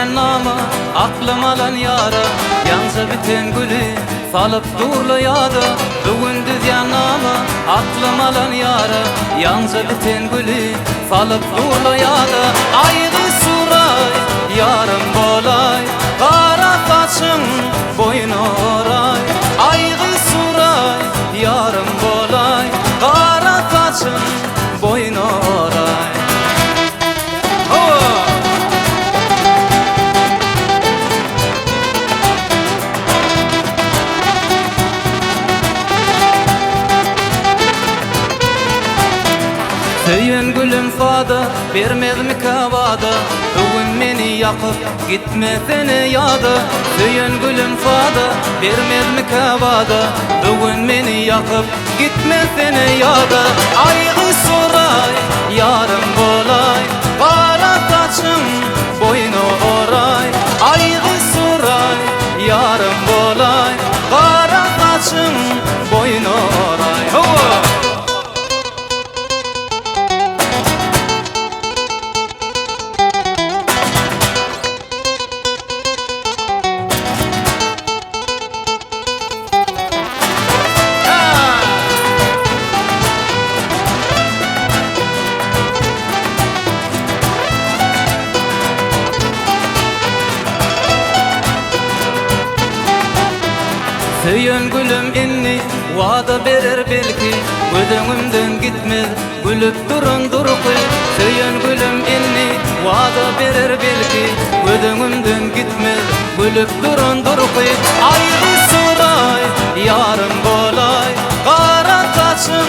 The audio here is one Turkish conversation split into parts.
diyen nama aklım alan yara yansa biten gülü salıp durla yada bugün diyen nama aklım alan yara yansa biten gülü salıp durla yada aygı suray yarım bolay kara saçın boynu oray aygı suray yarım bolay kara saçın boynu oray. Söyün gülüm fada, vermez mi kavada bugün meni yakıp gitmesene yada Söyün gülüm fada, vermez mi kavada bugün meni yakıp gitmesene yada Aygı soray, yarım bolay kara saçın boynu oray Aygı soray, yarım bolay kara saçın boynu oray. Söyün gülüm inni vada verer belki gözümden gitmez gülüp durun durqi Söyün gülüm inni vada verer belki gözümden gitmez gülüp durun durqi Aygı soray yarım bolay kara saçın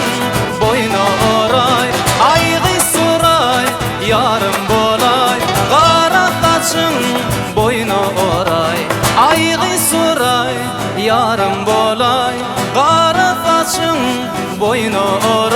boynu oray Aygı soray yarım bolay kara saçın boynu oray Aygı soray yarım bolay kara saçın boynu oray